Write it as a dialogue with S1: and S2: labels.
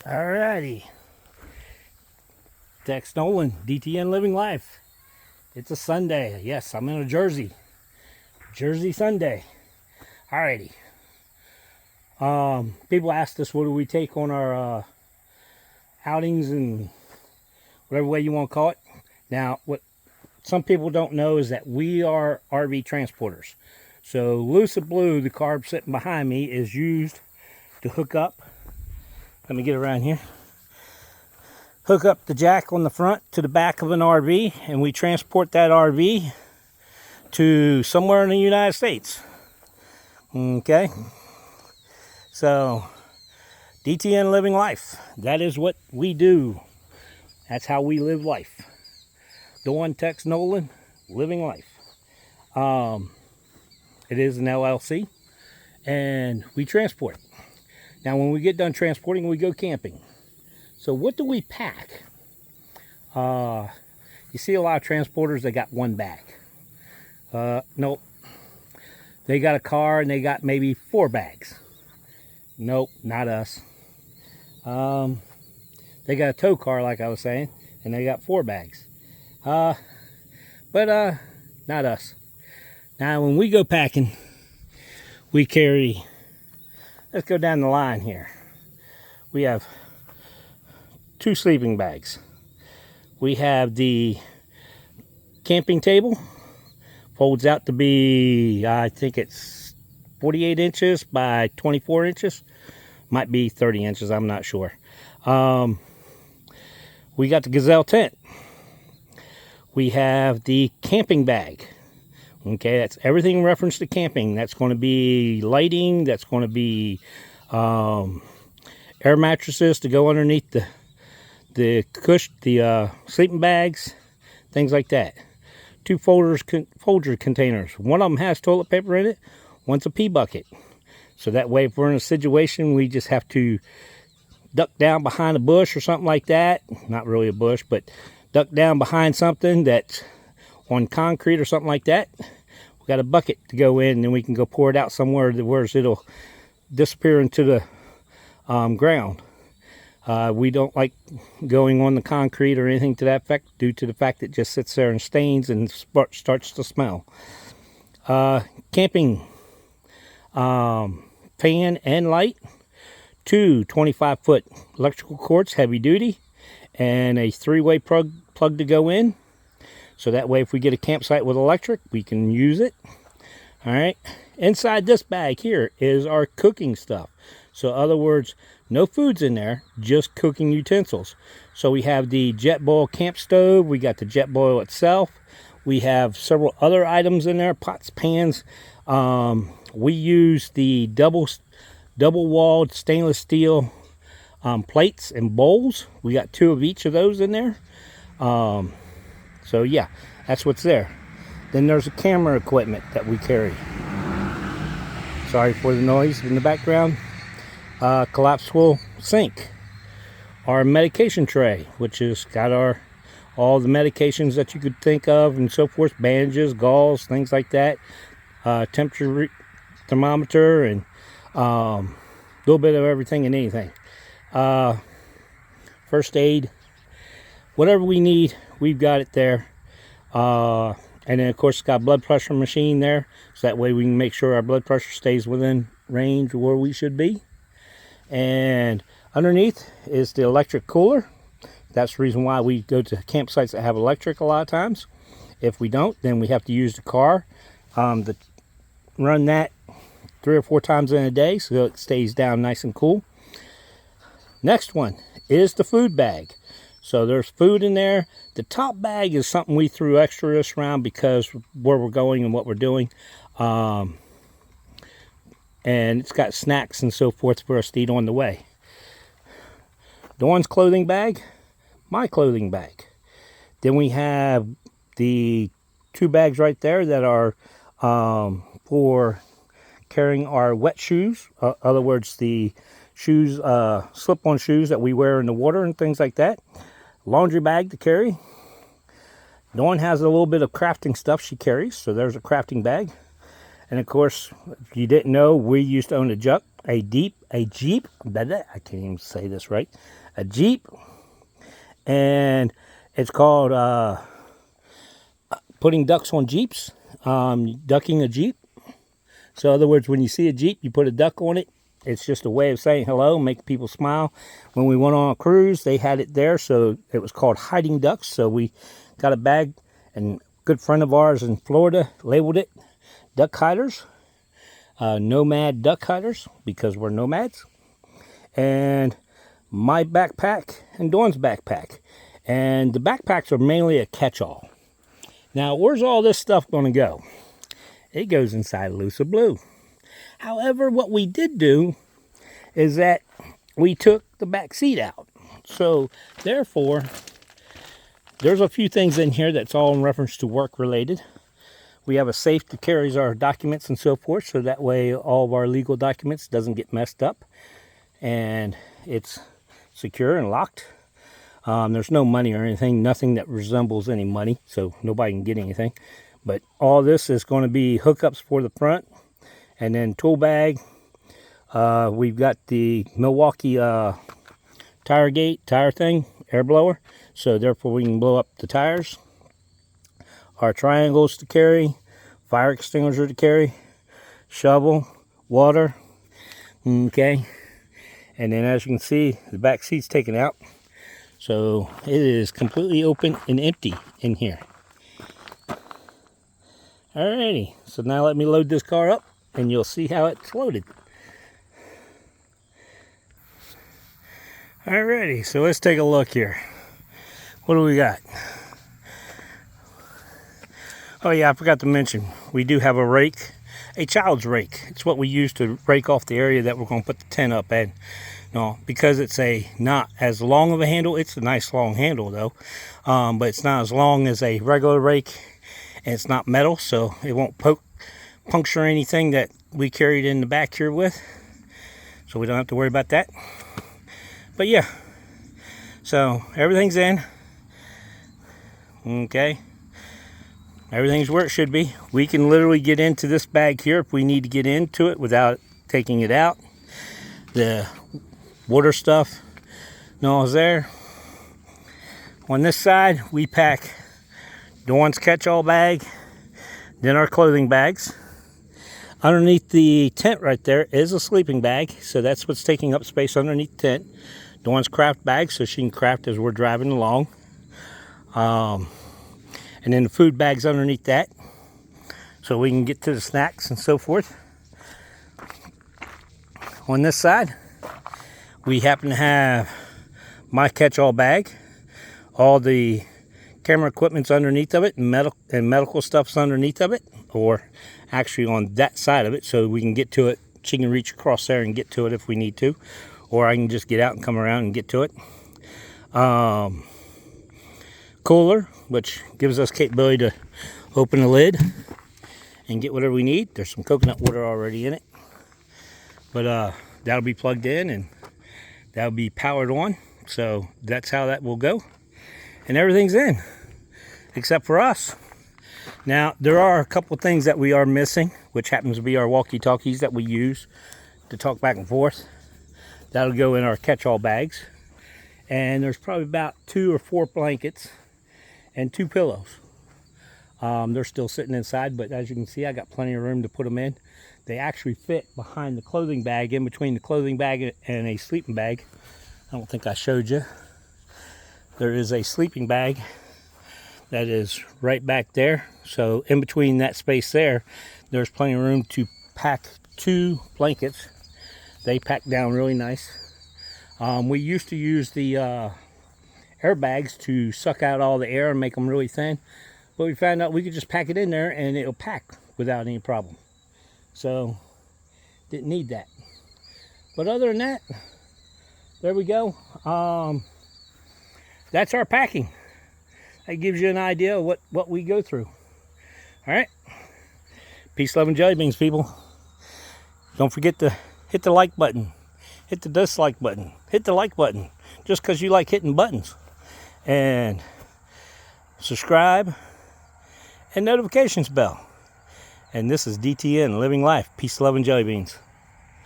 S1: Alrighty, Tex Nolan, DTN Living Life. It's a Sunday. Yes, I'm in a Jersey Sunday. Alrighty. People asked us what do we take on our outings and whatever way you want to call it. Now, what some people don't know is that we are RV transporters. So Lucid Blue, the carb sitting behind me, is used to hook up. Let me get around here. Hook up the jack on the front to the back of an RV, and we transport that RV to somewhere in the United States. Okay? So, DTN Living Life. That is what we do. That's how we live life. Dawn Tex Nolan, Living Life. It is an LLC, and we transport. Now, when we get done transporting, we go camping. So what do we pack? You see a lot of transporters, they got one bag. Nope. They got a car and they got maybe 4 bags. Nope, not us. They got a tow car, like I was saying, and they got 4 bags. But not us. Now, when we go packing, we carry, let's go down the line here. We have 2 sleeping bags. We have the camping table, folds out to be, I think it's 48 inches by 24 inches. Might be 30 inches, I'm not sure. We got the Gazelle tent. We have the camping bag. Okay, that's everything in reference to camping. That's going to be lighting. That's going to be air mattresses to go underneath the sleeping bags, things like that. 2 Folger containers. One of them has toilet paper in it. One's a pee bucket. So that way, if we're in a situation, we just have to duck down behind a bush or something like that. Not really a bush, but duck down behind something that's on concrete or something like that. We got a bucket to go in, and then we can go pour it out somewhere where it'll disappear into the ground. We don't like going on the concrete or anything to that effect due to the fact it just sits there and stains and starts to smell. Camping fan and light, 2 25-foot electrical cords, heavy duty, and a 3-way plug to go in. So that way if we get a campsite with electric, we can use it. All right. Inside this bag here is our cooking stuff. So in other words, no foods in there, just cooking utensils. So we have the Jetboil camp stove. We got the Jetboil itself. We have several other items in there, pots, pans. We use the double-walled stainless steel plates and bowls. We got 2 of each of those in there. So yeah, that's what's there. Then there's the camera equipment that we carry. Sorry for the noise in the background. Collapsible sink. Our medication tray, which has got all the medications that you could think of and so forth, bandages, gauze, things like that. Temperature thermometer and a little bit of everything and anything. First aid, whatever we need, we've got it there. And then of course it's got a blood pressure machine there, so that way we can make sure our blood pressure stays within range where we should be. And underneath is the electric cooler. That's the reason why we go to campsites that have electric a lot of times. If we don't, then we have to use the car to run that 3 or 4 times in a day so it stays down nice and cool. Next one is the food bag. So there's food in there. The top bag is something we threw extra this round because where we're going and what we're doing. And it's got snacks and so forth for us to eat on the way. Dawn's clothing bag, my clothing bag. Then we have the 2 bags right there that are for carrying our wet shoes. In other words, the shoes, slip-on shoes that we wear in the water and things like that. Laundry bag to carry. Dawn has a little bit of crafting stuff she carries, so there's a crafting bag. And of course, if you didn't know, we used to own a a Jeep, I can't even say this right, a Jeep, and it's called putting ducks on Jeeps, ducking a Jeep. So in other words, when you see a Jeep, you put a duck on it. It's just a way of saying hello, make people smile. When we went on a cruise, they had it there, so it was called hiding ducks. So we got a bag, and a good friend of ours in Florida labeled it duck hiders, nomad duck hiders, because we're nomads. And my backpack and Dawn's backpack. And the backpacks are mainly a catch-all. Now, where's all this stuff going to go? It goes inside Lusa Blue. However, what we did do is that we took the back seat out. So, therefore, there's a few things in here that's all in reference to work related. We have a safe that carries our documents and so forth, so that way all of our legal documents doesn't get messed up. And it's secure and locked. There's no money or anything, nothing that resembles any money, so nobody can get anything. But all this is going to be hookups for the front. And then tool bag, we've got the Milwaukee tire thing, air blower. So therefore we can blow up the tires. Our triangles to carry, fire extinguisher to carry, shovel, water, okay. And then as you can see, the back seat's taken out. So it is completely open and empty in here. Alrighty, so now let me load this car up and you'll see how it's loaded. Alrighty, so let's take a look here. What do we got? Oh yeah, I forgot to mention, we do have a rake, a child's rake. It's what we use to rake off the area that we're going to put the tent up in. No, because it's not as long of a handle. It's a nice long handle though, but it's not as long as a regular rake, and it's not metal, so it won't puncture anything that we carried in the back here with. So we don't have to worry about that. But yeah, so everything's in. Okay. Everything's where it should be. We can literally get into this bag here if we need to get into it without taking it out. The water stuff, no, is there. On this side, we pack Dawn's catch-all bag, then our clothing bags. Underneath the tent right there is a sleeping bag, so that's what's taking up space underneath the tent. Dawn's craft bag, so she can craft as we're driving along. And then the food bags underneath that, so we can get to the snacks and so forth. On this side, we happen to have my catch-all bag. All the camera equipment's underneath of it, and medical stuff's underneath of it, or actually on that side of it, so we can get to it. She can reach across there and get to it if we need to, or I can just get out and come around and get to it. Cooler, which gives us capability to open the lid and get whatever we need. There's some coconut water already in it, but that'll be plugged in and that'll be powered on, so that's how that will go. And everything's in except for us. Now there are a couple things that we are missing, which happens to be our walkie-talkies that we use to talk back and forth. That'll go in our catch-all bags, and there's probably about 2 or 4 blankets and 2 pillows. They're still sitting inside, but as you can see, I got plenty of room to put them in. They actually fit behind the clothing bag, in between the clothing bag and a sleeping bag. I don't think I showed you. There is a sleeping bag that is right back there. So in between that space there, there's plenty of room to pack 2 blankets. They pack down really nice. We used to use the airbags to suck out all the air and make them really thin, but we found out we could just pack it in there and it'll pack without any problem. So didn't need that. But other than that, there we go. That's our packing. That gives you an idea of what we go through. All right. Peace, love, and jelly beans, people. Don't forget to hit the like button. Hit the dislike button. Hit the like button just because you like hitting buttons. And subscribe and notifications bell. And this is DTN Living Life. Peace, love, and jelly beans.